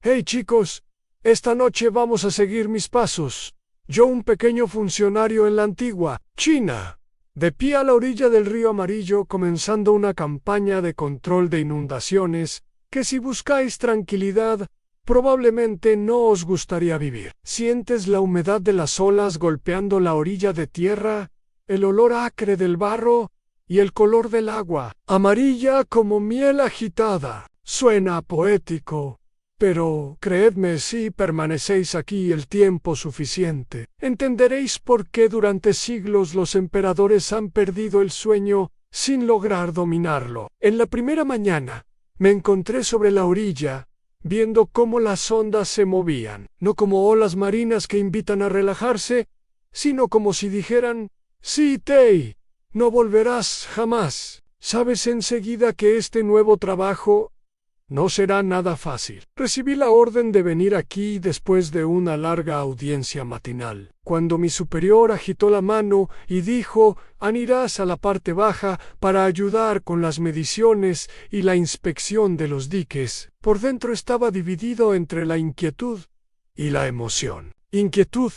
Hey chicos, esta noche vamos a seguir mis pasos. Yo, un pequeño funcionario en la antigua China, de pie a la orilla del río Amarillo, comenzando una campaña de control de inundaciones que, si buscáis tranquilidad, probablemente no os gustaría vivir. Sientes la humedad de las olas golpeando la orilla de tierra, el olor acre del barro y el color del agua, amarilla como miel agitada. Suena poético, pero creedme, si permanecéis aquí el tiempo suficiente, entenderéis por qué durante siglos los emperadores han perdido el sueño sin lograr dominarlo. En la primera mañana me encontré sobre la orilla, viendo cómo las ondas se movían, no como olas marinas que invitan a relajarse, sino como si dijeran: «Sí, Tei, no volverás jamás». Sabes enseguida que este nuevo trabajo no será nada fácil. Recibí la orden de venir aquí después de una larga audiencia matinal, cuando mi superior agitó la mano y dijo: «Anirás a la parte baja para ayudar con las mediciones y la inspección de los diques». Por dentro estaba dividido entre la inquietud y la emoción. Inquietud,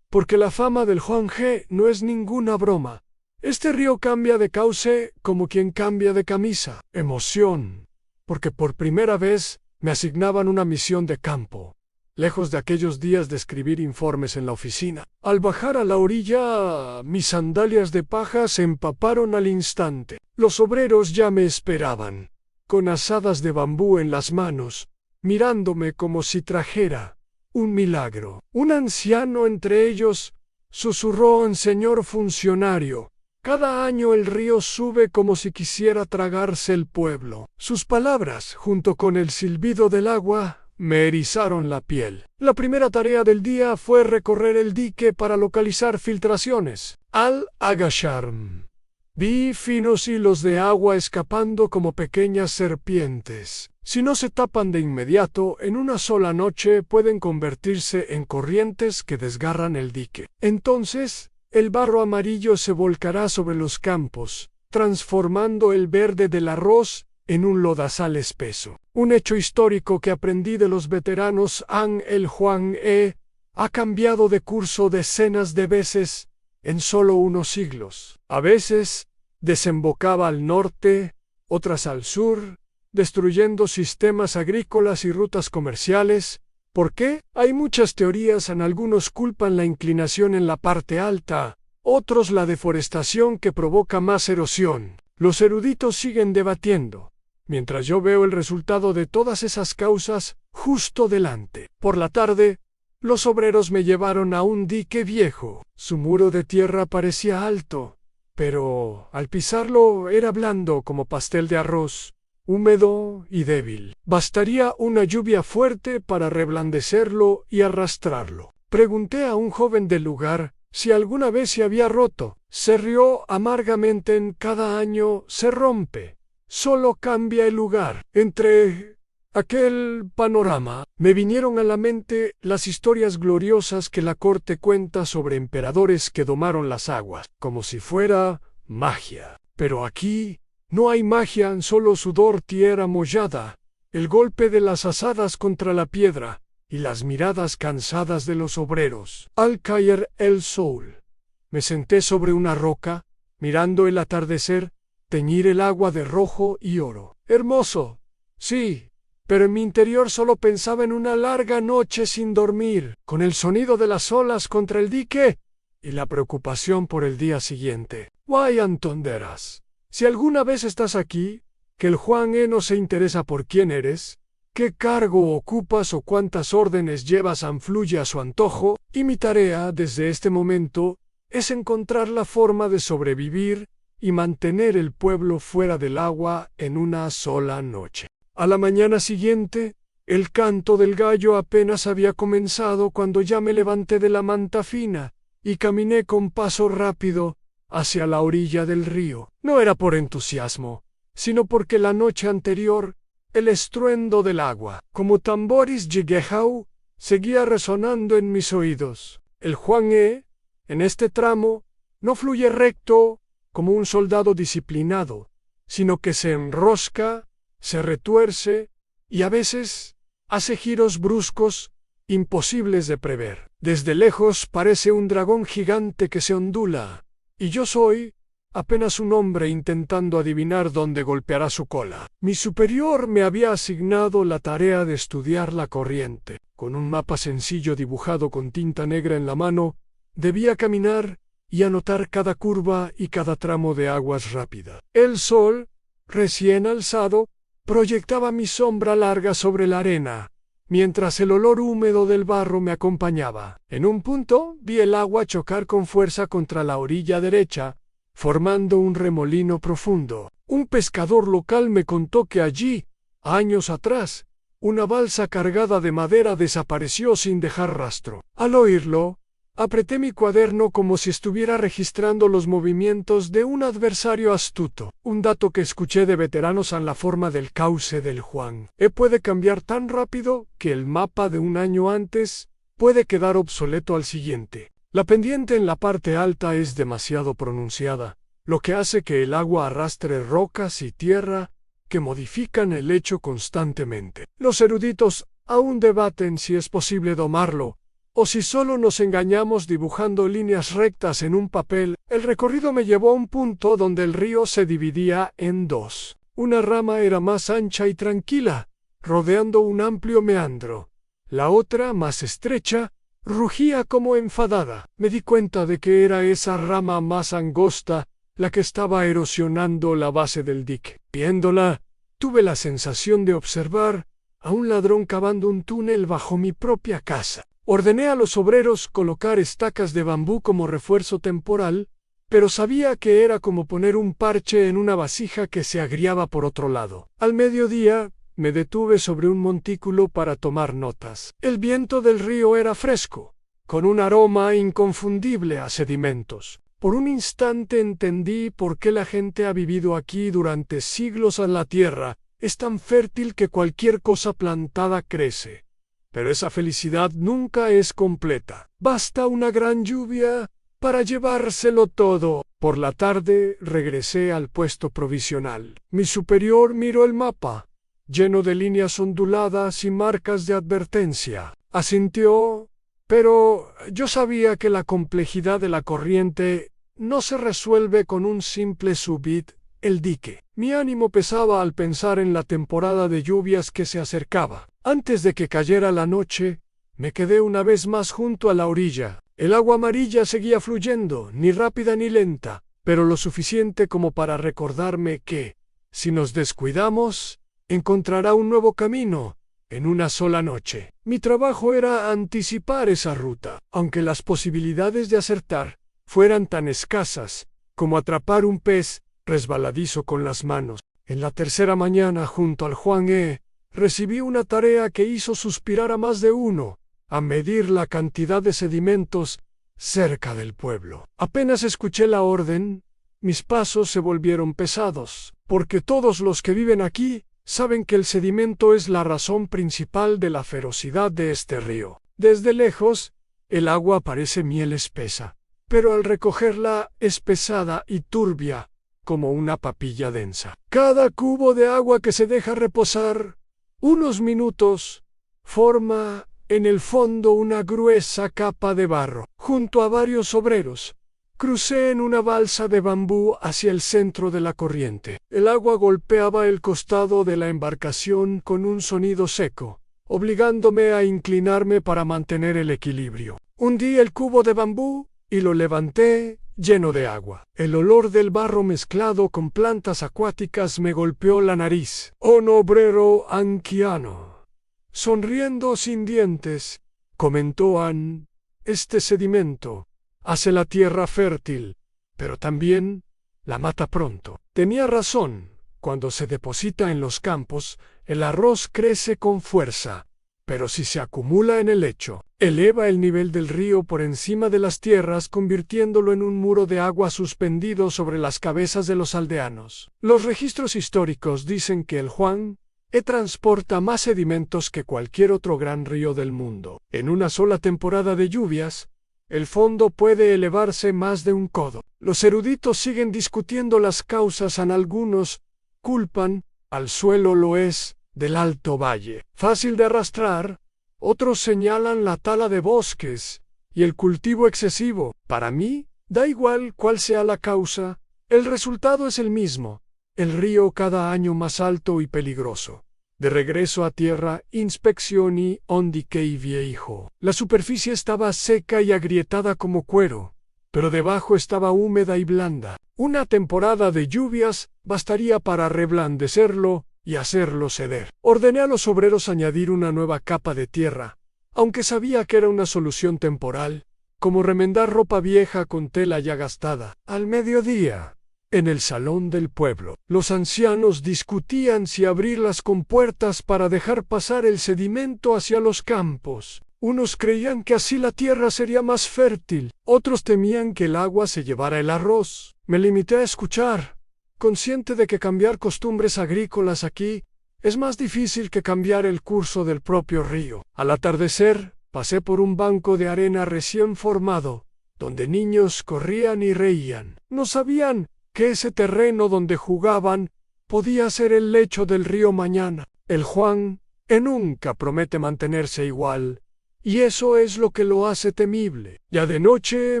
porque la fama del Huanghe no es ninguna broma. Este río cambia de cauce como quien cambia de camisa. Emoción, porque por primera vez me asignaban una misión de campo, lejos de aquellos días de escribir informes en la oficina. Al bajar a la orilla, mis sandalias de paja se empaparon al instante. Los obreros ya me esperaban, con asadas de bambú en las manos, mirándome como si trajera un milagro. Un anciano entre ellos susurró: «Señor funcionario, cada año el río sube como si quisiera tragarse el pueblo». Sus palabras, junto con el silbido del agua, me erizaron la piel. La primera tarea del día fue recorrer el dique para localizar filtraciones. Al agacharme, vi finos hilos de agua escapando como pequeñas serpientes. Si no se tapan de inmediato, en una sola noche pueden convertirse en corrientes que desgarran el dique. Entonces, el barro amarillo se volcará sobre los campos, transformando el verde del arroz en un lodazal espeso. Un hecho histórico que aprendí de los veteranos el Huanghe ha cambiado de curso decenas de veces en solo unos siglos. A veces desembocaba al norte, otras al sur, destruyendo sistemas agrícolas y rutas comerciales. ¿Por qué? Hay muchas teorías. Algunos culpan la inclinación en la parte alta, otros la deforestación que provoca más erosión. Los eruditos siguen debatiendo, mientras yo veo el resultado de todas esas causas justo delante. Por la tarde, los obreros me llevaron a un dique viejo. Su muro de tierra parecía alto, pero al pisarlo era blando como pastel de arroz, húmedo y débil. Bastaría una lluvia fuerte para reblandecerlo y arrastrarlo. Pregunté a un joven del lugar si alguna vez se había roto. Se rió amargamente. «En cada año se rompe, solo cambia el lugar». Entre aquel panorama me vinieron a la mente las historias gloriosas que la corte cuenta sobre emperadores que domaron las aguas, como si fuera magia. Pero aquí no hay magia, solo sudor, tierra mollada, el golpe de las asadas contra la piedra y las miradas cansadas de los obreros. Al caer el sol, me senté sobre una roca, mirando el atardecer teñir el agua de rojo y oro. Hermoso, sí, pero en mi interior solo pensaba en una larga noche sin dormir, con el sonido de las olas contra el dique y la preocupación por el día siguiente. Vayan tonteras. Si alguna vez estás aquí, que el Huanghe no se interesa por quién eres, qué cargo ocupas o cuántas órdenes llevas, fluye a su antojo, y mi tarea desde este momento es encontrar la forma de sobrevivir y mantener el pueblo fuera del agua en una sola noche. A la mañana siguiente, el canto del gallo apenas había comenzado cuando ya me levanté de la manta fina y caminé con paso rápido hacia la orilla del río. No era por entusiasmo, sino porque la noche anterior el estruendo del agua, como tambores yigehao, seguía resonando en mis oídos. El Huanghe, en este tramo, no fluye recto como un soldado disciplinado, sino que se enrosca, se retuerce y a veces Hace giros bruscos, imposibles de prever. Desde lejos parece un dragón gigante que se ondula, y yo soy apenas un hombre intentando adivinar dónde golpeará su cola. Mi superior me había asignado la tarea de estudiar la corriente. Con un mapa sencillo dibujado con tinta negra en la mano, debía caminar y anotar cada curva y cada tramo de aguas rápida. El sol, recién alzado, proyectaba mi sombra larga sobre la arena, mientras el olor húmedo del barro me acompañaba. En un punto vi el agua chocar con fuerza contra la orilla derecha, formando un remolino profundo. Un pescador local me contó que allí, años atrás, una balsa cargada de madera desapareció sin dejar rastro. Al oírlo, apreté mi cuaderno como si estuviera registrando los movimientos de un adversario astuto. Un dato que escuché de veteranos en la forma del cauce del Juan. Puede cambiar tan rápido que el mapa de un año antes puede quedar obsoleto al siguiente. La pendiente en la parte alta es demasiado pronunciada, lo que hace que el agua arrastre rocas y tierra que modifican el lecho constantemente. Los eruditos aún debaten si es posible domarlo, o si solo nos engañamos dibujando líneas rectas en un papel. El recorrido me llevó a un punto donde el río se dividía en dos. Una rama era más ancha y tranquila, rodeando un amplio meandro. La otra, más estrecha, rugía como enfadada. Me di cuenta de que era esa rama más angosta la que estaba erosionando la base del dique. Viéndola, tuve la sensación de observar a un ladrón cavando un túnel bajo mi propia casa. Ordené a los obreros colocar estacas de bambú como refuerzo temporal, pero sabía que era como poner un parche en una vasija que se agriaba por otro lado. Al mediodía, me detuve sobre un montículo para tomar notas. El viento del río era fresco, con un aroma inconfundible a sedimentos. Por un instante entendí por qué la gente ha vivido aquí durante siglos. La tierra es tan fértil que cualquier cosa plantada crece. Pero esa felicidad nunca es completa. Basta una gran lluvia para llevárselo todo. Por la tarde regresé al puesto provisional. Mi superior miró el mapa, lleno de líneas onduladas y marcas de advertencia. Asintió, pero yo sabía que la complejidad de la corriente no se resuelve con un simple subid el dique. Mi ánimo pesaba al pensar en la temporada de lluvias que se acercaba. Antes de que cayera la noche, me quedé una vez más junto a la orilla. El agua amarilla seguía fluyendo, ni rápida ni lenta, pero lo suficiente como para recordarme que, si nos descuidamos, encontrará un nuevo camino en una sola noche. Mi trabajo era anticipar esa ruta, aunque las posibilidades de acertar fueran tan escasas como atrapar un pez resbaladizo con las manos. En la tercera mañana, junto al Juan recibí una tarea que hizo suspirar a más de uno, a medir la cantidad de sedimentos cerca del pueblo. Apenas escuché la orden, mis pasos se volvieron pesados, porque todos los que viven aquí saben que el sedimento es la razón principal de la ferocidad de este río. Desde lejos, el agua parece miel espesa, pero al recogerla es pesada y turbia, como una papilla densa. Cada cubo de agua que se deja reposar unos minutos forma en el fondo una gruesa capa de barro. Junto a varios obreros, crucé en una balsa de bambú hacia el centro de la corriente. El agua golpeaba el costado de la embarcación con un sonido seco, obligándome a inclinarme para mantener el equilibrio. Hundí el cubo de bambú y lo levanté lleno de agua. El olor del barro mezclado con plantas acuáticas me golpeó la nariz. Un obrero anciano, sonriendo sin dientes, comentó Ann, este sedimento hace la tierra fértil, pero también la mata pronto. Tenía razón. Cuando se deposita en los campos, el arroz crece con fuerza, pero si se acumula en el lecho, eleva el nivel del río por encima de las tierras, convirtiéndolo en un muro de agua suspendido sobre las cabezas de los aldeanos. Los registros históricos dicen que el Juan transporta más sedimentos que cualquier otro gran río del mundo. En una sola temporada de lluvias, el fondo puede elevarse más de un codo. Los eruditos siguen discutiendo las causas. Algunos culpan al suelo, lo es del Alto Valle. Fácil de arrastrar, otros señalan la tala de bosques y el cultivo excesivo. Para mí, da igual cuál sea la causa, el resultado es el mismo, el río cada año más alto y peligroso. De regreso a tierra, inspeccioné un dique viejo. La superficie estaba seca y agrietada como cuero, pero debajo estaba húmeda y blanda. Una temporada de lluvias bastaría para reblandecerlo y hacerlo ceder. Ordené a los obreros añadir una nueva capa de tierra, aunque sabía que era una solución temporal, como remendar ropa vieja con tela ya gastada. Al mediodía, en el salón del pueblo, los ancianos discutían si abrir las compuertas para dejar pasar el sedimento hacia los campos. Unos creían que así la tierra sería más fértil, otros temían que el agua se llevara el arroz. Me limité a escuchar, consciente de que cambiar costumbres agrícolas aquí es más difícil que cambiar el curso del propio río. Al atardecer, pasé por un banco de arena recién formado, donde niños corrían y reían. No sabían que ese terreno donde jugaban podía ser el lecho del río mañana. El Juan nunca promete mantenerse igual, y eso es lo que lo hace temible. Ya de noche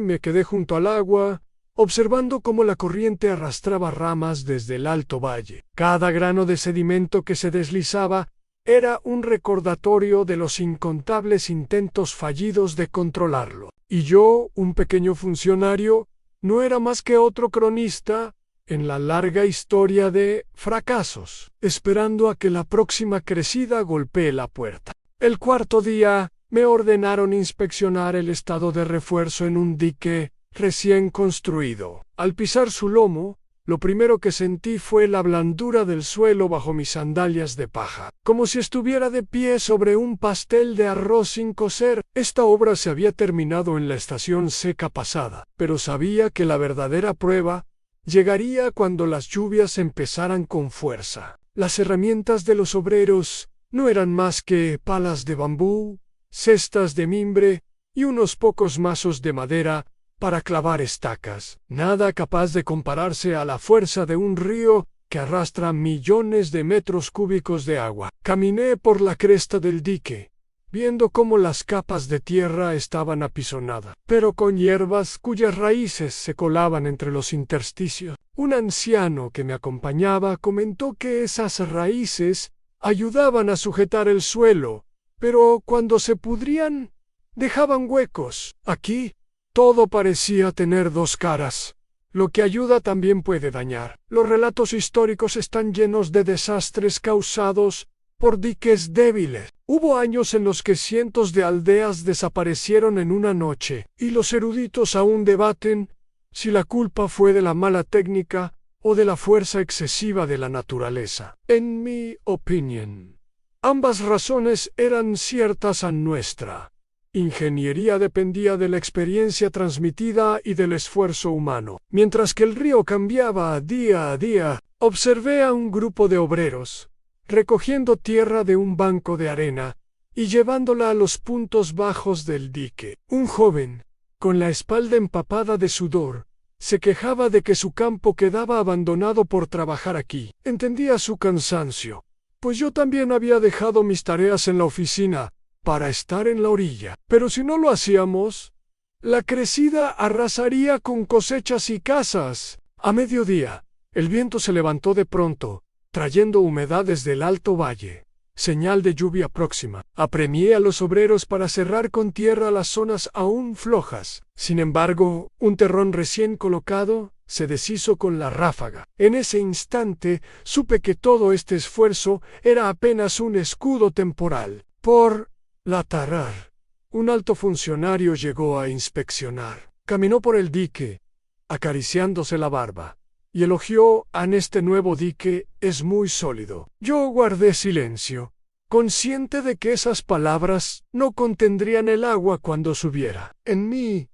me quedé junto al agua, observando cómo la corriente arrastraba ramas desde el alto valle. Cada grano de sedimento que se deslizaba era un recordatorio de los incontables intentos fallidos de controlarlo. Y yo, un pequeño funcionario, no era más que otro cronista en la larga historia de fracasos, esperando a que la próxima crecida golpee la puerta. El cuarto día me ordenaron inspeccionar el estado de refuerzo en un dique recién construido. Al pisar su lomo, lo primero que sentí fue la blandura del suelo bajo mis sandalias de paja, como si estuviera de pie sobre un pastel de arroz sin cocer. Esta obra se había terminado en la estación seca pasada, pero sabía que la verdadera prueba llegaría cuando las lluvias empezaran con fuerza. Las herramientas de los obreros no eran más que palas de bambú, cestas de mimbre y unos pocos mazos de madera para clavar estacas, nada capaz de compararse a la fuerza de un río que arrastra millones de metros cúbicos de agua. Caminé por la cresta del dique, viendo cómo las capas de tierra estaban apisonadas, pero con hierbas cuyas raíces se colaban entre los intersticios. Un anciano que me acompañaba comentó que esas raíces ayudaban a sujetar el suelo, pero cuando se pudrían, dejaban huecos. Aquí, todo parecía tener dos caras. Lo que ayuda también puede dañar. Los relatos históricos están llenos de desastres causados por diques débiles. Hubo años en los que cientos de aldeas desaparecieron en una noche, y los eruditos aún debaten si la culpa fue de la mala técnica o de la fuerza excesiva de la naturaleza. En mi opinión, ambas razones eran ciertas a nuestra ingeniería dependía de la experiencia transmitida y del esfuerzo humano. Mientras que el río cambiaba día a día, observé a un grupo de obreros recogiendo tierra de un banco de arena y llevándola a los puntos bajos del dique. Un joven, con la espalda empapada de sudor, se quejaba de que su campo quedaba abandonado por trabajar aquí. Entendía su cansancio, pues yo también había dejado mis tareas en la oficina para estar en la orilla. Pero si no lo hacíamos, la crecida arrasaría con cosechas y casas. A mediodía, el viento se levantó de pronto, trayendo humedad desde el alto valle, señal de lluvia próxima. Apremié a los obreros para cerrar con tierra las zonas aún flojas. Sin embargo, un terrón recién colocado se deshizo con la ráfaga. En ese instante, supe que todo este esfuerzo era apenas un escudo temporal. Por la tarar, un alto funcionario llegó a inspeccionar. Caminó por el dique, acariciándose la barba, y elogió a este nuevo dique, es muy sólido. Yo guardé silencio, consciente de que esas palabras no contendrían el agua cuando subiera. En mi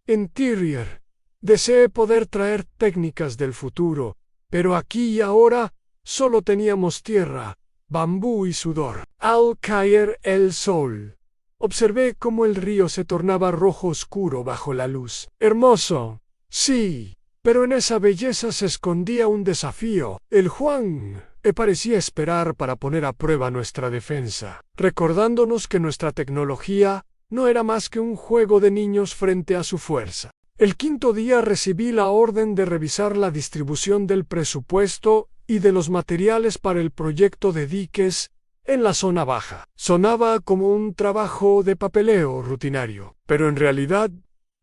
interior, deseé poder traer técnicas del futuro, pero aquí y ahora solo teníamos tierra, bambú y sudor. Al caer el sol, observé cómo el río se tornaba rojo oscuro bajo la luz. Hermoso, sí, pero en esa belleza se escondía un desafío. El Juan parecía esperar para poner a prueba nuestra defensa, recordándonos que nuestra tecnología no era más que un juego de niños frente a su fuerza. El quinto día recibí la orden de revisar la distribución del presupuesto y de los materiales para el proyecto de diques en la zona baja. Sonaba como un trabajo de papeleo rutinario, pero en realidad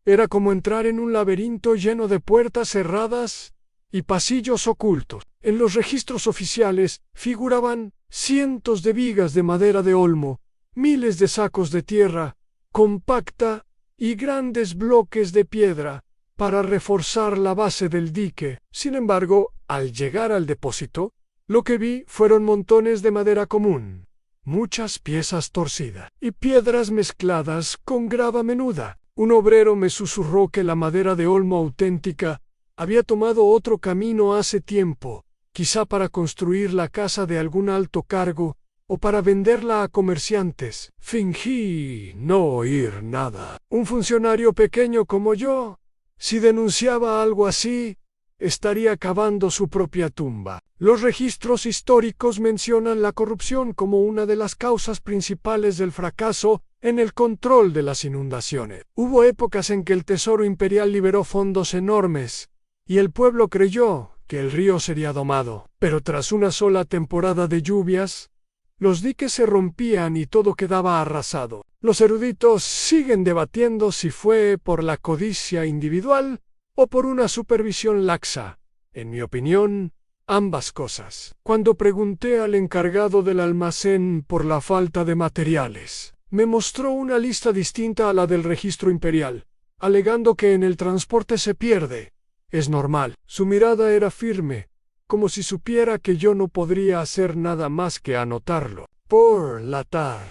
era como entrar en un laberinto lleno de puertas cerradas y pasillos ocultos. En los registros oficiales figuraban cientos de vigas de madera de olmo, miles de sacos de tierra compacta y grandes bloques de piedra para reforzar la base del dique. Sin embargo, al llegar al depósito, lo que vi fueron montones de madera común, muchas piezas torcidas y piedras mezcladas con grava menuda. Un obrero me susurró que la madera de olmo auténtica había tomado otro camino hace tiempo, quizá para construir la casa de algún alto cargo o para venderla a comerciantes. Fingí no oír nada. Un funcionario pequeño como yo, si denunciaba algo así, estaría cavando su propia tumba. Los registros históricos mencionan la corrupción como una de las causas principales del fracaso en el control de las inundaciones. Hubo épocas en que el Tesoro Imperial liberó fondos enormes, y el pueblo creyó que el río sería domado. Pero tras una sola temporada de lluvias, los diques se rompían y todo quedaba arrasado. Los eruditos siguen debatiendo si fue por la codicia individual o por una supervisión laxa. En mi opinión, ambas cosas. Cuando pregunté al encargado del almacén por la falta de materiales, me mostró una lista distinta a la del registro imperial, alegando que en el transporte se pierde. Es normal. Su mirada era firme, como si supiera que yo no podría hacer nada más que anotarlo. Por la tarde,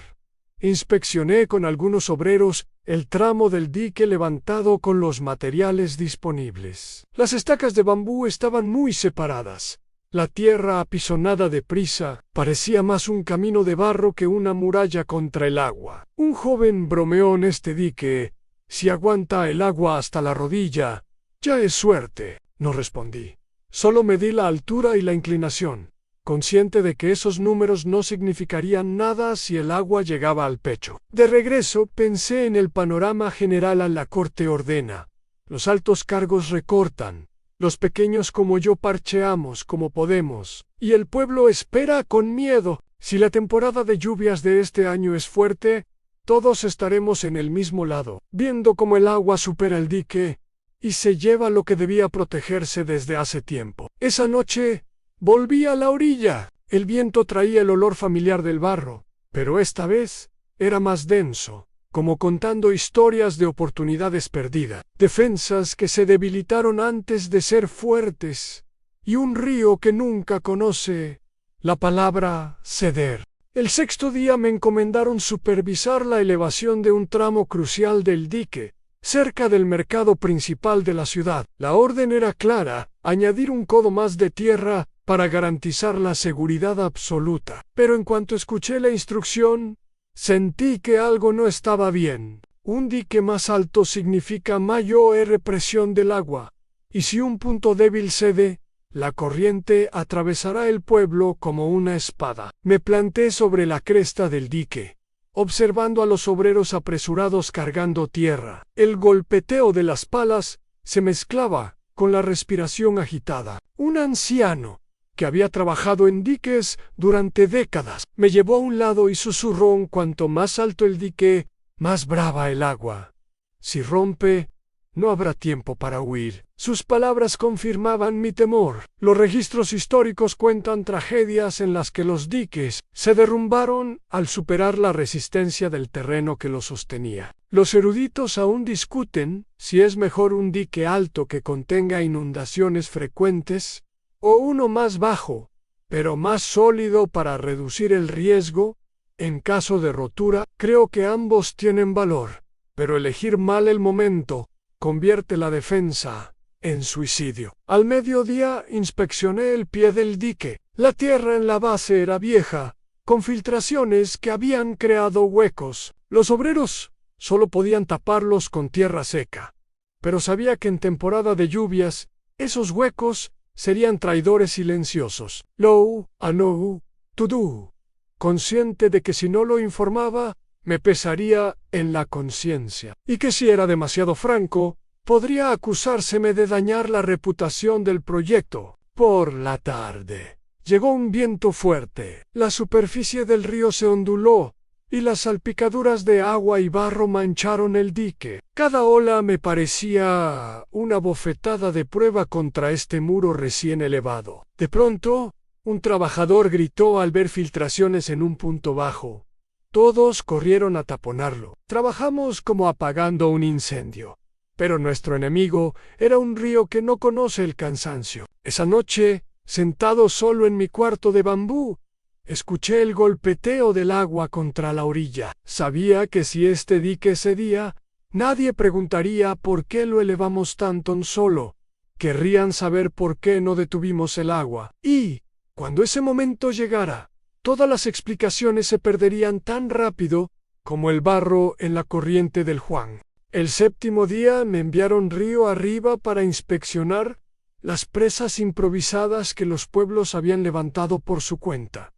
inspeccioné con algunos obreros el tramo del dique levantado con los materiales disponibles. Las estacas de bambú estaban muy separadas. La tierra apisonada deprisa parecía más un camino de barro que una muralla contra el agua. Un joven bromeó en este dique: si aguanta el agua hasta la rodilla, ya es suerte. No respondí. Solo medí la altura y la inclinación, consciente de que esos números no significarían nada si el agua llegaba al pecho. De regreso pensé en el panorama general. A la corte ordena. Los altos cargos recortan. Los pequeños como yo parcheamos como podemos. Y el pueblo espera con miedo. Si la temporada de lluvias de este año es fuerte, todos estaremos en el mismo lado, viendo cómo el agua supera el dique y se lleva lo que debía protegerse desde hace tiempo. Esa noche volví a la orilla. El viento traía el olor familiar del barro, pero esta vez era más denso, como contando historias de oportunidades perdidas, defensas que se debilitaron antes de ser fuertes, y un río que nunca conoce la palabra ceder. El sexto día me encomendaron supervisar la elevación de un tramo crucial del dique, cerca del mercado principal de la ciudad. La orden era clara: añadir un codo más de tierra para garantizar la seguridad absoluta. Pero en cuanto escuché la instrucción, sentí que algo no estaba bien. Un dique más alto significa mayor presión del agua, y si un punto débil cede, la corriente atravesará el pueblo como una espada. Me planté sobre la cresta del dique, observando a los obreros apresurados cargando tierra. El golpeteo de las palas se mezclaba con la respiración agitada. Un anciano, que había trabajado en diques durante décadas, me llevó a un lado y susurró: cuanto más alto el dique, más brava el agua. Si rompe, no habrá tiempo para huir. Sus palabras confirmaban mi temor. Los registros históricos cuentan tragedias en las que los diques se derrumbaron al superar la resistencia del terreno que los sostenía. Los eruditos aún discuten si es mejor un dique alto que contenga inundaciones frecuentes o uno más bajo, pero más sólido para reducir el riesgo en caso de rotura. Creo que ambos tienen valor, pero elegir mal el momento convierte la defensa en suicidio. Al mediodía inspeccioné el pie del dique. La tierra en la base era vieja, con filtraciones que habían creado huecos. Los obreros solo podían taparlos con tierra seca, pero sabía que en temporada de lluvias esos huecos serían traidores silenciosos. Lo know to do. Consciente de que si no lo informaba, me pesaría en la conciencia, y que si era demasiado franco, podría acusárseme de dañar la reputación del proyecto. Por la tarde, llegó un viento fuerte. La superficie del río se onduló, y las salpicaduras de agua y barro mancharon el dique. Cada ola me parecía una bofetada de prueba contra este muro recién elevado. De pronto, un trabajador gritó al ver filtraciones en un punto bajo. Todos corrieron a taponarlo. Trabajamos como apagando un incendio. Pero nuestro enemigo era un río que no conoce el cansancio. Esa noche, sentado solo en mi cuarto de bambú, escuché el golpeteo del agua contra la orilla. Sabía que si este dique cedía, nadie preguntaría por qué lo elevamos tanto solo. Querrían saber por qué no detuvimos el agua. Y, cuando ese momento llegara, todas las explicaciones se perderían tan rápido como el barro en la corriente del Juan. El séptimo día me enviaron río arriba para inspeccionar las presas improvisadas que los pueblos habían levantado por su cuenta.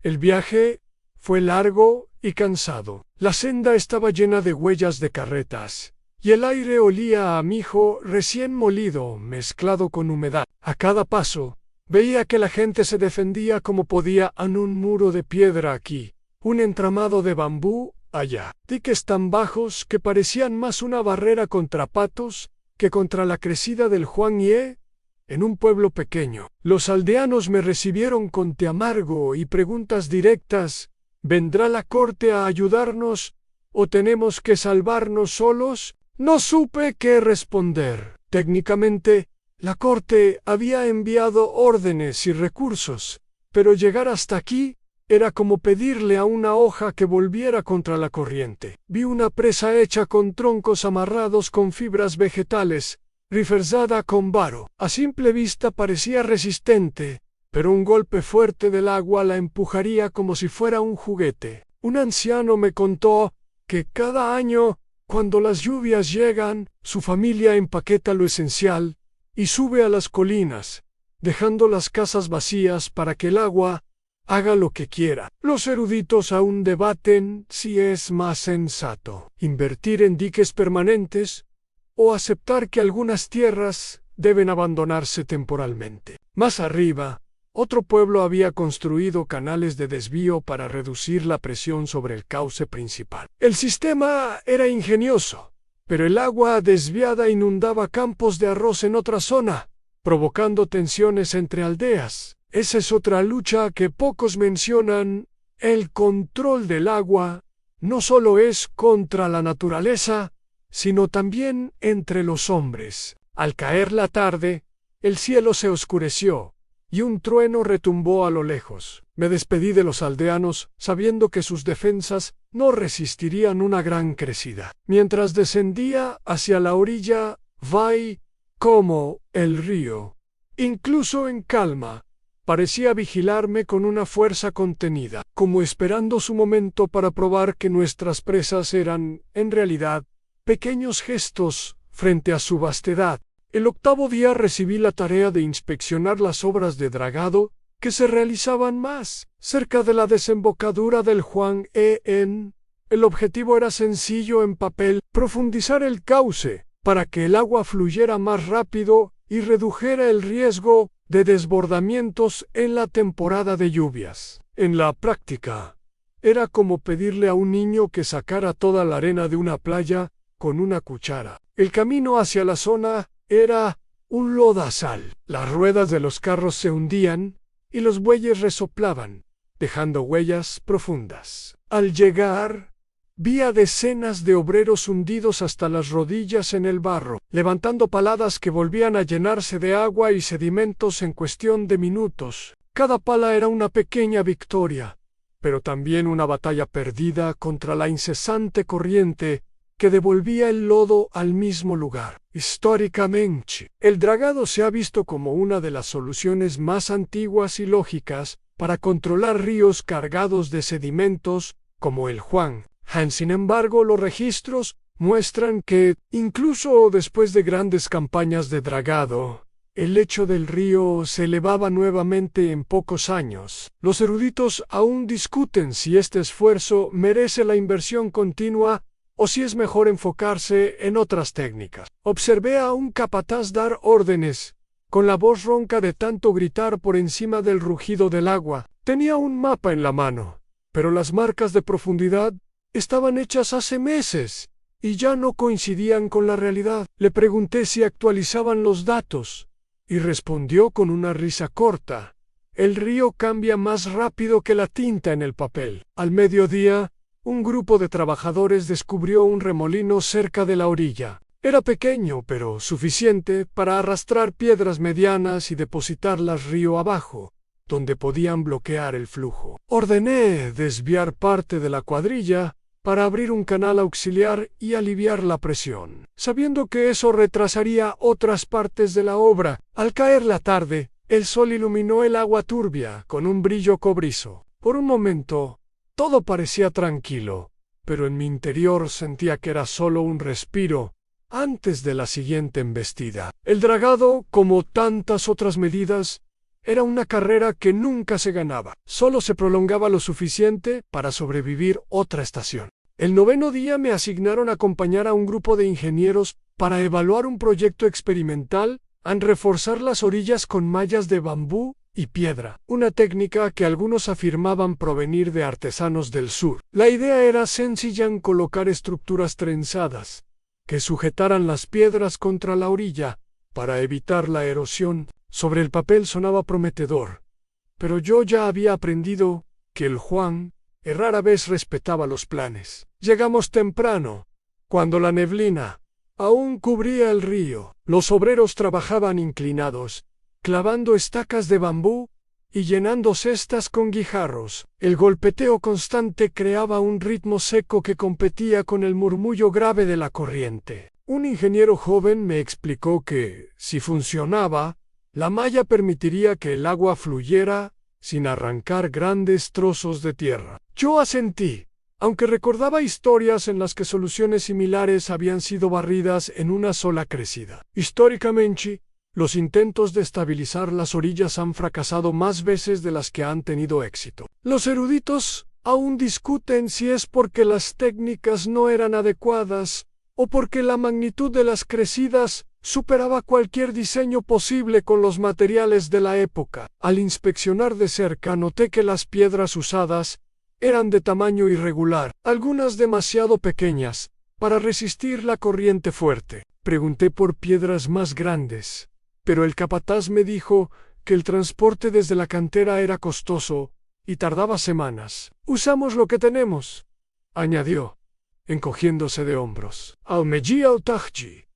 El viaje fue largo y cansado. La senda estaba llena de huellas de carretas, y el aire olía a mijo recién molido mezclado con humedad. A cada paso, veía que la gente se defendía como podía en un muro de piedra aquí, un entramado de bambú allá, diques tan bajos que parecían más una barrera contra patos que contra la crecida del Juan Ye, en un pueblo pequeño. Los aldeanos me recibieron con té amargo y preguntas directas: ¿vendrá la corte a ayudarnos o tenemos que salvarnos solos? No supe qué responder. Técnicamente, la corte había enviado órdenes y recursos, pero llegar hasta aquí era como pedirle a una hoja que volviera contra la corriente. Vi una presa hecha con troncos amarrados con fibras vegetales, reforzada con varo. A simple vista parecía resistente, pero un golpe fuerte del agua la empujaría como si fuera un juguete. Un anciano me contó que cada año, cuando las lluvias llegan, su familia empaqueta lo esencial y sube a las colinas, dejando las casas vacías para que el agua haga lo que quiera. Los eruditos aún debaten si es más sensato invertir en diques permanentes o aceptar que algunas tierras deben abandonarse temporalmente. Más arriba, otro pueblo había construido canales de desvío para reducir la presión sobre el cauce principal. El sistema era ingenioso, pero el agua desviada inundaba campos de arroz en otra zona, provocando tensiones entre aldeas. Esa es otra lucha que pocos mencionan. El control del agua no solo es contra la naturaleza, sino también entre los hombres. Al caer la tarde, el cielo se oscureció, y un trueno retumbó a lo lejos. Me despedí de los aldeanos, sabiendo que sus defensas no resistirían una gran crecida. Mientras descendía hacia la orilla, vi cómo el río, incluso en calma, parecía vigilarme con una fuerza contenida, como esperando su momento para probar que nuestras presas eran, en realidad, pequeños gestos frente a su vastedad. El octavo día recibí la tarea de inspeccionar las obras de dragado que se realizaban más cerca de la desembocadura del Juan En. El objetivo era sencillo en papel: profundizar el cauce para que el agua fluyera más rápido y redujera el riesgo de desbordamientos en la temporada de lluvias. En la práctica, era como pedirle a un niño que sacara toda la arena de una playa con una cuchara. El camino hacia la zona era un lodazal. Las ruedas de los carros se hundían y los bueyes resoplaban, dejando huellas profundas. Al llegar, vi a decenas de obreros hundidos hasta las rodillas en el barro, levantando paladas que volvían a llenarse de agua y sedimentos en cuestión de minutos. Cada pala era una pequeña victoria, pero también una batalla perdida contra la incesante corriente que devolvía el lodo al mismo lugar. Históricamente, el dragado se ha visto como una de las soluciones más antiguas y lógicas para controlar ríos cargados de sedimentos como el Juan. Sin embargo, los registros muestran que, incluso después de grandes campañas de dragado, el lecho del río se elevaba nuevamente en pocos años. Los eruditos aún discuten si este esfuerzo merece la inversión continua o si es mejor enfocarse en otras técnicas. Observé a un capataz dar órdenes, con la voz ronca de tanto gritar por encima del rugido del agua. Tenía un mapa en la mano, pero las marcas de profundidad estaban hechas hace meses y ya no coincidían con la realidad. Le pregunté si actualizaban los datos y respondió con una risa corta: el río cambia más rápido que la tinta en el papel. Al mediodía, un grupo de trabajadores descubrió un remolino cerca de la orilla. Era pequeño, pero suficiente para arrastrar piedras medianas y depositarlas río abajo, donde podían bloquear el flujo. Ordené desviar parte de la cuadrilla para abrir un canal auxiliar y aliviar la presión, sabiendo que eso retrasaría otras partes de la obra. Al caer la tarde, el sol iluminó el agua turbia con un brillo cobrizo. Por un momento, todo parecía tranquilo, pero en mi interior sentía que era solo un respiro antes de la siguiente embestida. El dragado, como tantas otras medidas, era una carrera que nunca se ganaba. Solo se prolongaba lo suficiente para sobrevivir otra estación. El 9º día me asignaron a acompañar a un grupo de ingenieros para evaluar un proyecto experimental en reforzar las orillas con mallas de bambú y piedra, una técnica que algunos afirmaban provenir de artesanos del sur. La idea era sencilla: en colocar estructuras trenzadas que sujetaran las piedras contra la orilla para evitar la erosión. Sobre el papel sonaba prometedor, pero yo ya había aprendido que el Juan rara vez respetaba los planes. Llegamos temprano, cuando la neblina aún cubría el río. Los obreros trabajaban inclinados, clavando estacas de bambú y llenando cestas con guijarros. El golpeteo constante creaba un ritmo seco que competía con el murmullo grave de la corriente. Un ingeniero joven me explicó que, si funcionaba, la malla permitiría que el agua fluyera sin arrancar grandes trozos de tierra. Yo asentí, aunque recordaba historias en las que soluciones similares habían sido barridas en una sola crecida. Históricamente, los intentos de estabilizar las orillas han fracasado más veces de las que han tenido éxito. Los eruditos aún discuten si es porque las técnicas no eran adecuadas o porque la magnitud de las crecidas superaba cualquier diseño posible con los materiales de la época. Al inspeccionar de cerca noté que las piedras usadas eran de tamaño irregular, algunas demasiado pequeñas para resistir la corriente fuerte. Pregunté por piedras más grandes, pero el capataz me dijo que el transporte desde la cantera era costoso y tardaba semanas. «Usamos lo que tenemos», añadió, encogiéndose de hombros. Al Meji al Tajji,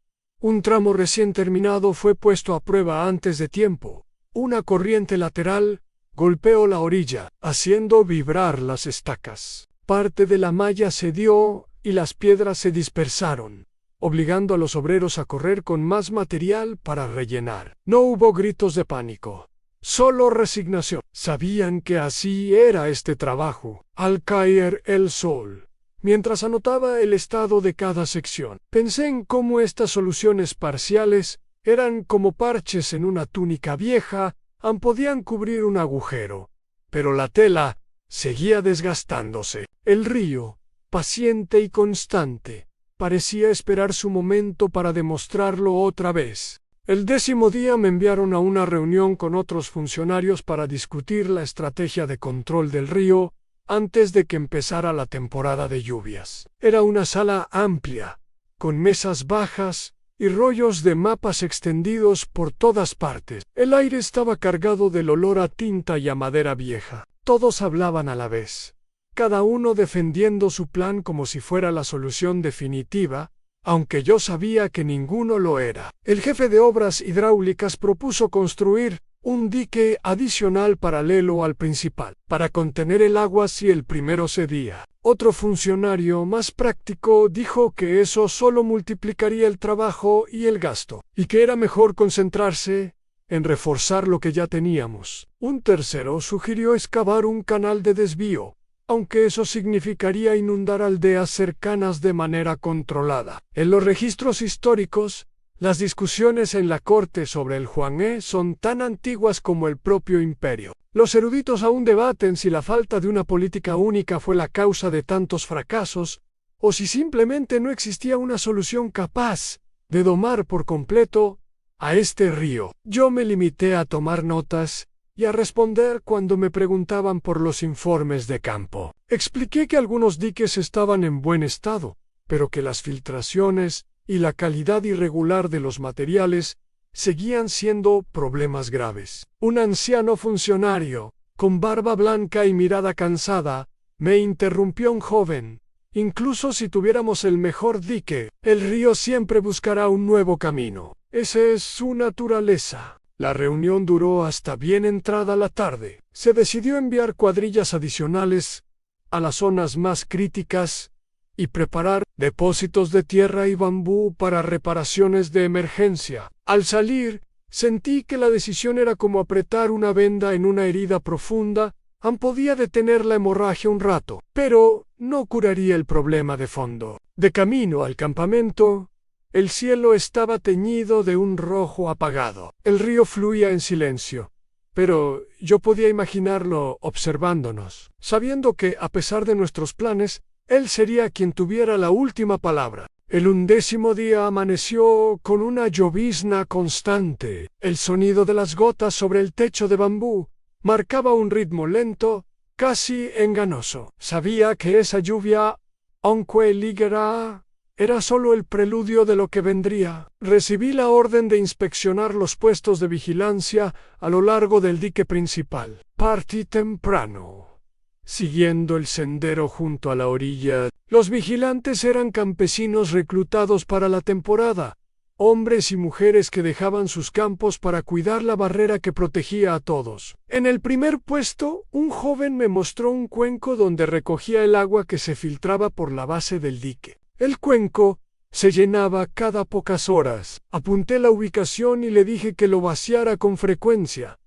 un tramo recién terminado, fue puesto a prueba antes de tiempo. Una corriente lateral golpeó la orilla, haciendo vibrar las estacas. Parte de la malla cedió y las piedras se dispersaron, obligando a los obreros a correr con más material para rellenar. No hubo gritos de pánico, solo resignación. Sabían que así era este trabajo. Al caer el sol, mientras anotaba el estado de cada sección, pensé en cómo estas soluciones parciales eran como parches en una túnica vieja, podían cubrir un agujero, pero la tela seguía desgastándose. El río, paciente y constante, parecía esperar su momento para demostrarlo otra vez. El 10º día me enviaron a una reunión con otros funcionarios para discutir la estrategia de control del río antes de que empezara la temporada de lluvias. Era una sala amplia, con mesas bajas y rollos de mapas extendidos por todas partes. El aire estaba cargado del olor a tinta y a madera vieja. Todos hablaban a la vez, cada uno defendiendo su plan como si fuera la solución definitiva, aunque yo sabía que ninguno lo era. El jefe de obras hidráulicas propuso construir un dique adicional paralelo al principal, para contener el agua si el primero cedía. Otro funcionario más práctico dijo que eso solo multiplicaría el trabajo y el gasto, y que era mejor concentrarse en reforzar lo que ya teníamos. Un tercero sugirió excavar un canal de desvío, aunque eso significaría inundar aldeas cercanas de manera controlada. En los registros históricos, Las discusiones en la corte sobre el Huanghe son tan antiguas como el propio imperio. Los eruditos aún debaten si la falta de una política única fue la causa de tantos fracasos, o si simplemente no existía una solución capaz de domar por completo a este río. Yo me limité a tomar notas y a responder cuando me preguntaban por los informes de campo. Expliqué que algunos diques estaban en buen estado, pero que las filtraciones y la calidad irregular de los materiales seguían siendo problemas graves. Un anciano funcionario, con barba blanca y mirada cansada, me interrumpió un joven. Incluso si tuviéramos el mejor dique, el río siempre buscará un nuevo camino. Esa es su naturaleza. La reunión duró hasta bien entrada la tarde. Se decidió enviar cuadrillas adicionales a las zonas más críticas y preparar depósitos de tierra y bambú para reparaciones de emergencia. Al salir, sentí que la decisión era como apretar una venda en una herida profunda. Podía detener la hemorragia un rato, pero no curaría el problema de fondo. De camino al campamento, el cielo estaba teñido de un rojo apagado. El río fluía en silencio, pero yo podía imaginarlo observándonos, sabiendo que, a pesar de nuestros planes, él sería quien tuviera la última palabra. El 11º día amaneció con una llovizna constante. El sonido de las gotas sobre el techo de bambú marcaba un ritmo lento, casi enganoso. Sabía que esa lluvia, aunque ligera, era solo el preludio de lo que vendría. Recibí la orden de inspeccionar los puestos de vigilancia a lo largo del dique principal. Partí temprano, siguiendo el sendero junto a la orilla. Los vigilantes eran campesinos reclutados para la temporada, hombres y mujeres que dejaban sus campos para cuidar la barrera que protegía a todos. En el primer puesto, un joven me mostró un cuenco donde recogía el agua que se filtraba por la base del dique. El cuenco se llenaba cada pocas horas. Apunté la ubicación y le dije que lo vaciara con frecuencia,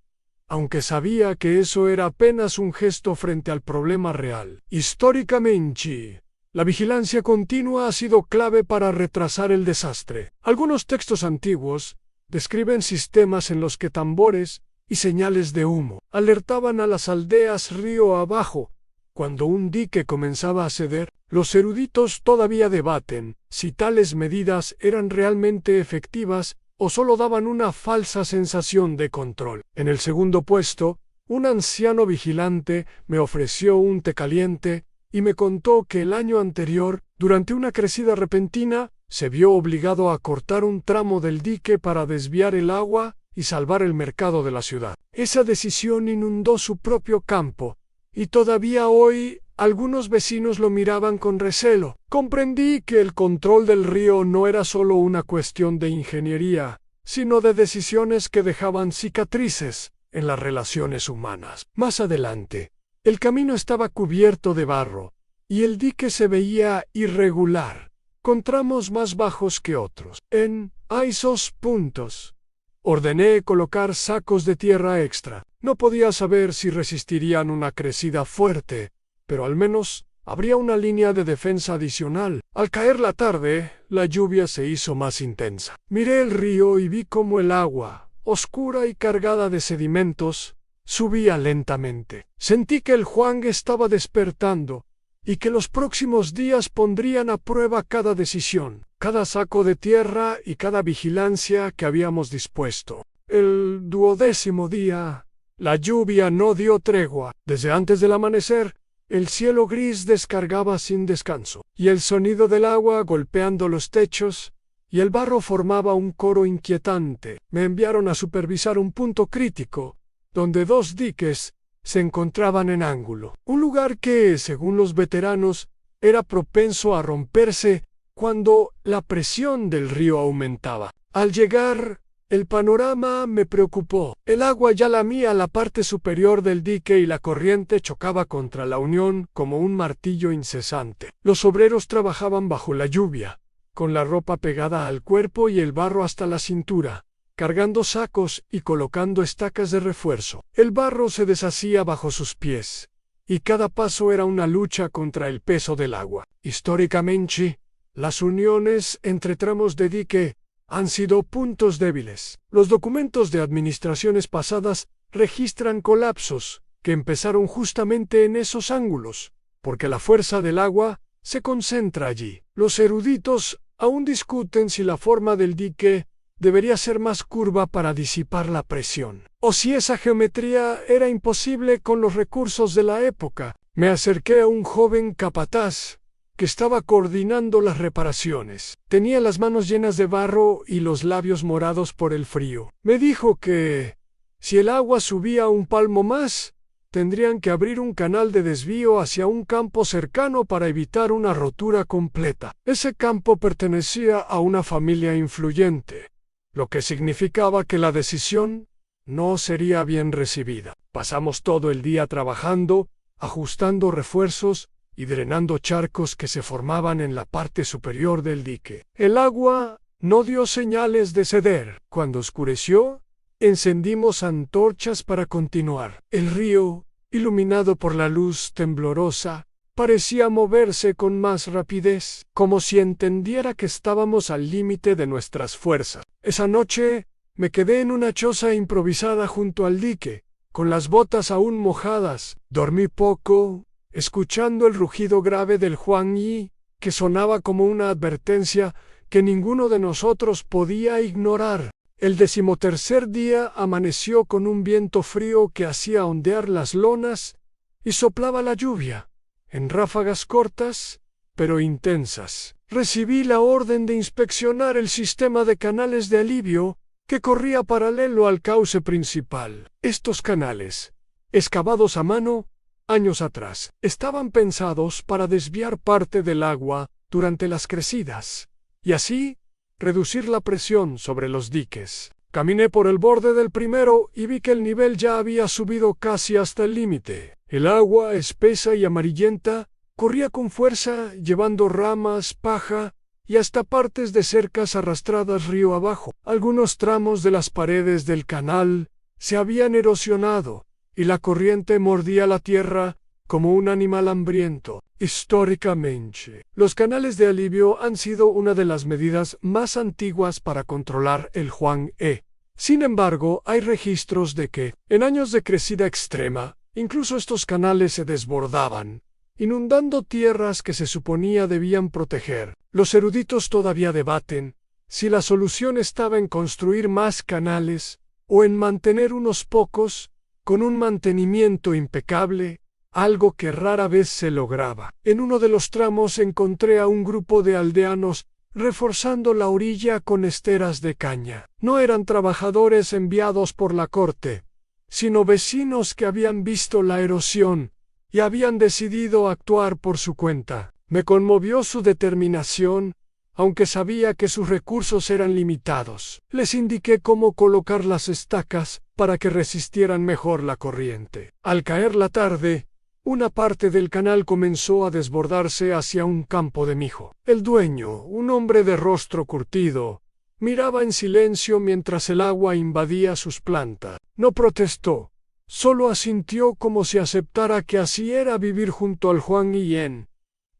aunque sabía que eso era apenas un gesto frente al problema real. Históricamente, la vigilancia continua ha sido clave para retrasar el desastre. Algunos textos antiguos describen sistemas en los que tambores y señales de humo alertaban a las aldeas río abajo cuando un dique comenzaba a ceder. Los eruditos todavía debaten si tales medidas eran realmente efectivas o solo daban una falsa sensación de control. En el segundo puesto, un anciano vigilante me ofreció un té caliente y me contó que el año anterior, durante una crecida repentina, se vio obligado a cortar un tramo del dique para desviar el agua y salvar el mercado de la ciudad. Esa decisión inundó su propio campo, y todavía hoy algunos vecinos lo miraban con recelo. Comprendí que el control del río no era solo una cuestión de ingeniería, sino de decisiones que dejaban cicatrices en las relaciones humanas. Más adelante, el camino estaba cubierto de barro, y el dique se veía irregular, con tramos más bajos que otros. En esos puntos, ordené colocar sacos de tierra extra. No podía saber si resistirían una crecida fuerte, pero al menos habría una línea de defensa adicional. Al caer la tarde, la lluvia se hizo más intensa. Miré el río y vi cómo el agua, oscura y cargada de sedimentos, subía lentamente. Sentí que el Huanghe estaba despertando y que los próximos días pondrían a prueba cada decisión, cada saco de tierra y cada vigilancia que habíamos dispuesto. El 12º día, la lluvia no dio tregua. Desde antes del amanecer, el cielo gris descargaba sin descanso, y el sonido del agua golpeando los techos y el barro formaba un coro inquietante. Me enviaron a supervisar un punto crítico, donde dos diques se encontraban en ángulo. Un lugar que, según los veteranos, era propenso a romperse cuando la presión del río aumentaba. Al llegar, el panorama me preocupó. El agua ya lamía la parte superior del dique y la corriente chocaba contra la unión como un martillo incesante. Los obreros trabajaban bajo la lluvia, con la ropa pegada al cuerpo y el barro hasta la cintura, cargando sacos y colocando estacas de refuerzo. El barro se deshacía bajo sus pies, y cada paso era una lucha contra el peso del agua. Históricamente, las uniones entre tramos de dique han sido puntos débiles. Los documentos de administraciones pasadas registran colapsos que empezaron justamente en esos ángulos, porque la fuerza del agua se concentra allí. Los eruditos aún discuten si la forma del dique debería ser más curva para disipar la presión, o si esa geometría era imposible con los recursos de la época. Me acerqué a un joven capataz que estaba coordinando las reparaciones. Tenía las manos llenas de barro y los labios morados por el frío. Me dijo que, si el agua subía un palmo más, tendrían que abrir un canal de desvío hacia un campo cercano para evitar una rotura completa. Ese campo pertenecía a una familia influyente, lo que significaba que la decisión no sería bien recibida. Pasamos todo el día trabajando, ajustando refuerzos y drenando charcos que se formaban en la parte superior del dique. El agua no dio señales de ceder. Cuando oscureció, encendimos antorchas para continuar. El río, iluminado por la luz temblorosa, parecía moverse con más rapidez, como si entendiera que estábamos al límite de nuestras fuerzas. Esa noche me quedé en una choza improvisada junto al dique, con las botas aún mojadas. Dormí poco, escuchando el rugido grave del Huangyi, que sonaba como una advertencia que ninguno de nosotros podía ignorar. El 13º día amaneció con un viento frío que hacía ondear las lonas y soplaba la lluvia, en ráfagas cortas, pero intensas. Recibí la orden de inspeccionar el sistema de canales de alivio que corría paralelo al cauce principal. Estos canales, excavados a mano, años atrás, estaban pensados para desviar parte del agua durante las crecidas, y así reducir la presión sobre los diques. Caminé por el borde del primero y vi que el nivel ya había subido casi hasta el límite. El agua, espesa y amarillenta, corría con fuerza, llevando ramas, paja y hasta partes de cercas arrastradas río abajo. Algunos tramos de las paredes del canal se habían erosionado, y la corriente mordía la tierra como un animal hambriento. Históricamente, los canales de alivio han sido una de las medidas más antiguas para controlar el Huanghe. Sin embargo, hay registros de que, en años de crecida extrema, incluso estos canales se desbordaban, inundando tierras que se suponía debían proteger. Los eruditos todavía debaten si la solución estaba en construir más canales o en mantener unos pocos con un mantenimiento impecable, algo que rara vez se lograba. En uno de los tramos encontré a un grupo de aldeanos reforzando la orilla con esteras de caña. No eran trabajadores enviados por la corte, sino vecinos que habían visto la erosión y habían decidido actuar por su cuenta. Me conmovió su determinación, aunque sabía que sus recursos eran limitados. Les indiqué cómo colocar las estacas para que resistieran mejor la corriente. Al caer la tarde, una parte del canal comenzó a desbordarse hacia un campo de mijo. El dueño, un hombre de rostro curtido, miraba en silencio mientras el agua invadía sus plantas. No protestó, solo asintió como si aceptara que así era vivir junto al Huanghe.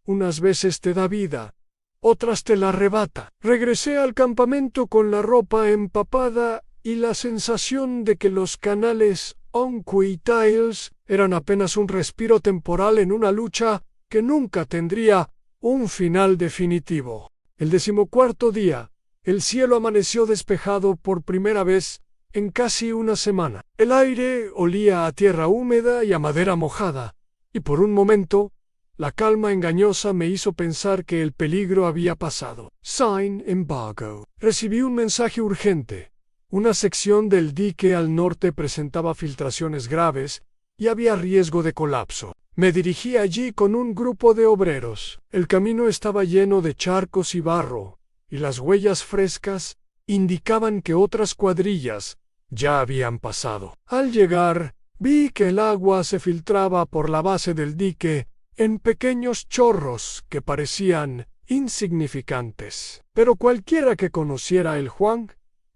Unas veces te da vida, otras te la arrebata. Regresé al campamento con la ropa empapada y la sensación de que los canales Onqui Tiles eran apenas un respiro temporal en una lucha que nunca tendría un final definitivo. El 14º día, el cielo amaneció despejado por primera vez en casi una semana. El aire olía a tierra húmeda y a madera mojada, y por un momento, la calma engañosa me hizo pensar que el peligro había pasado. Sign embargo. Recibí un mensaje urgente. Una sección del dique al norte presentaba filtraciones graves y había riesgo de colapso. Me dirigí allí con un grupo de obreros. El camino estaba lleno de charcos y barro, y las huellas frescas indicaban que otras cuadrillas ya habían pasado. Al llegar, vi que el agua se filtraba por la base del dique en pequeños chorros que parecían insignificantes. Pero cualquiera que conociera el Huanghe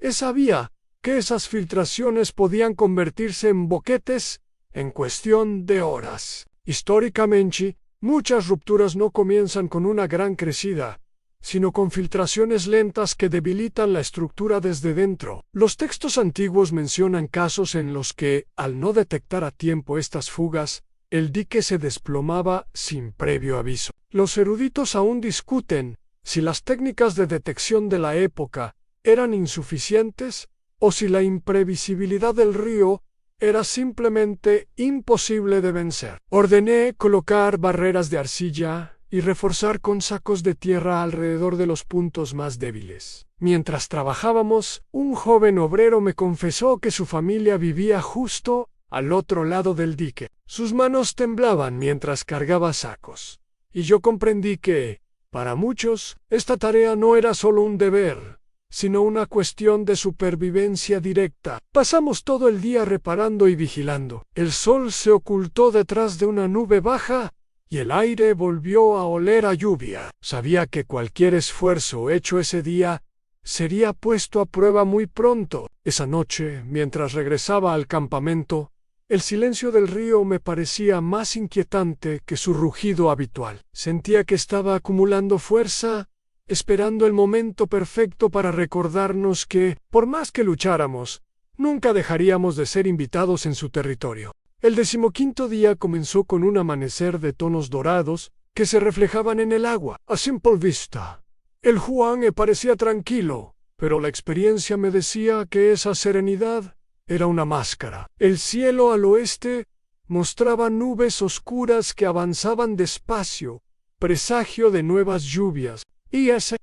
sabía que esas filtraciones podían convertirse en boquetes en cuestión de horas. Históricamente, muchas rupturas no comienzan con una gran crecida, sino con filtraciones lentas que debilitan la estructura desde dentro. Los textos antiguos mencionan casos en los que, al no detectar a tiempo estas fugas, el dique se desplomaba sin previo aviso. Los eruditos aún discuten si las técnicas de detección de la época eran insuficientes o si la imprevisibilidad del río era simplemente imposible de vencer. Ordené colocar barreras de arcilla y reforzar con sacos de tierra alrededor de los puntos más débiles. Mientras trabajábamos, un joven obrero me confesó que su familia vivía justo al otro lado del dique. Sus manos temblaban mientras cargaba sacos, y yo comprendí que, para muchos, esta tarea no era solo un deber, sino una cuestión de supervivencia directa. Pasamos todo el día reparando y vigilando. El sol se ocultó detrás de una nube baja y el aire volvió a oler a lluvia. Sabía que cualquier esfuerzo hecho ese día sería puesto a prueba muy pronto. Esa noche, mientras regresaba al campamento, el silencio del río me parecía más inquietante que su rugido habitual. Sentía que estaba acumulando fuerza, esperando el momento perfecto para recordarnos que, por más que lucháramos, nunca dejaríamos de ser invitados en su territorio. El 15º día comenzó con un amanecer de tonos dorados que se reflejaban en el agua. A simple vista, el Juan parecía tranquilo, pero la experiencia me decía que esa serenidad era una máscara. El cielo al oeste mostraba nubes oscuras que avanzaban despacio, presagio de nuevas lluvias.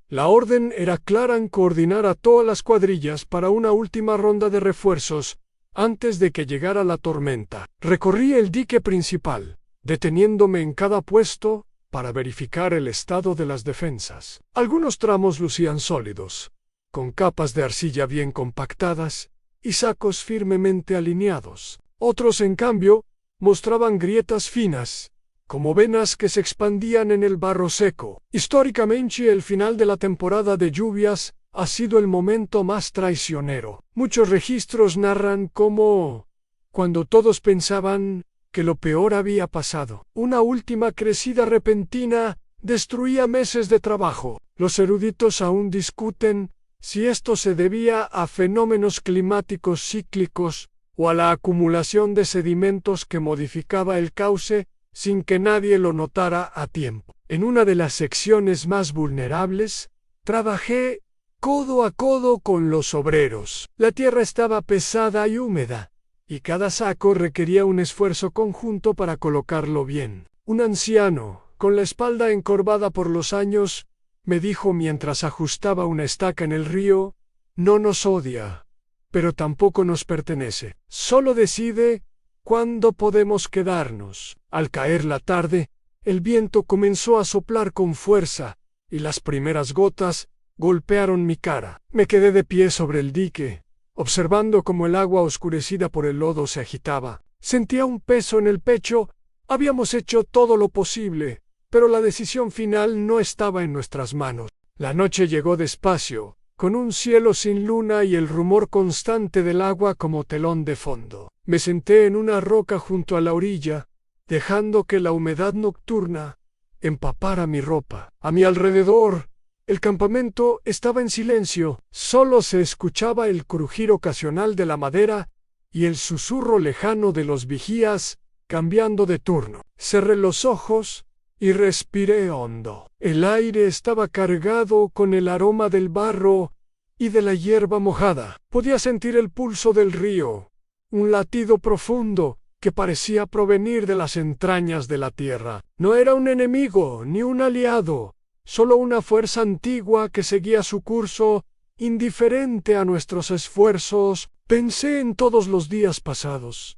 La orden era clara en coordinar a todas las cuadrillas para una última ronda de refuerzos antes de que llegara la tormenta. Recorrí el dique principal, deteniéndome en cada puesto para verificar el estado de las defensas. Algunos tramos lucían sólidos, con capas de arcilla bien compactadas y sacos firmemente alineados. Otros, en cambio, mostraban grietas finas, como venas que se expandían en el barro seco. Históricamente, el final de la temporada de lluvias ha sido el momento más traicionero. Muchos registros narran cómo, cuando todos pensaban que lo peor había pasado, una última crecida repentina destruía meses de trabajo. Los eruditos aún discuten si esto se debía a fenómenos climáticos cíclicos o a la acumulación de sedimentos que modificaba el cauce sin que nadie lo notara a tiempo. En una de las secciones más vulnerables, trabajé codo a codo con los obreros. La tierra estaba pesada y húmeda, y cada saco requería un esfuerzo conjunto para colocarlo bien. Un anciano, con la espalda encorvada por los años, me dijo mientras ajustaba una estaca en el río: no nos odia, pero tampoco nos pertenece. Solo decide cuándo podemos quedarnos. Al caer la tarde, el viento comenzó a soplar con fuerza, y las primeras gotas golpearon mi cara. Me quedé de pie sobre el dique, observando cómo el agua oscurecida por el lodo se agitaba. Sentía un peso en el pecho. Habíamos hecho todo lo posible, pero la decisión final no estaba en nuestras manos. La noche llegó despacio, con un cielo sin luna y el rumor constante del agua como telón de fondo. Me senté en una roca junto a la orilla, dejando que la humedad nocturna empapara mi ropa. A mi alrededor, el campamento estaba en silencio. Solo se escuchaba el crujir ocasional de la madera y el susurro lejano de los vigías cambiando de turno. Cerré los ojos y respiré hondo. El aire estaba cargado con el aroma del barro y de la hierba mojada. Podía sentir el pulso del río, un latido profundo que parecía provenir de las entrañas de la tierra. No era un enemigo ni un aliado, solo una fuerza antigua que seguía su curso, indiferente a nuestros esfuerzos. Pensé en todos los días pasados,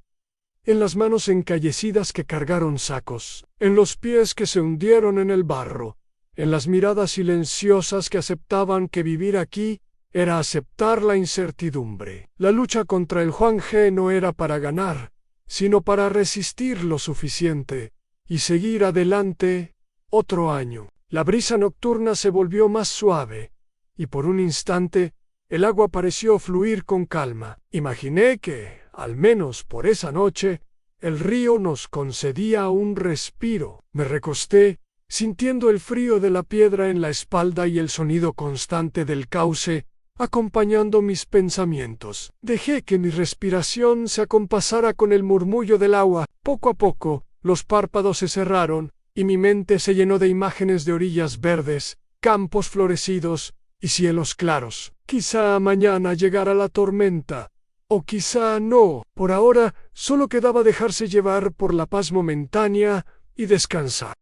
en las manos encallecidas que cargaron sacos, en los pies que se hundieron en el barro, en las miradas silenciosas que aceptaban que vivir aquí era aceptar la incertidumbre. La lucha contra el Juan G no era para ganar, sino para resistir lo suficiente y seguir adelante otro año. La brisa nocturna se volvió más suave, y por un instante el agua pareció fluir con calma. Imaginé que, al menos por esa noche, el río nos concedía un respiro. Me recosté, sintiendo el frío de la piedra en la espalda y el sonido constante del cauce, acompañando mis pensamientos. Dejé que mi respiración se acompasara con el murmullo del agua. Poco a poco, los párpados se cerraron, y mi mente se llenó de imágenes de orillas verdes, campos florecidos y cielos claros. Quizá mañana llegara la tormenta, o quizá no. Por ahora, solo quedaba dejarse llevar por la paz momentánea y descansar.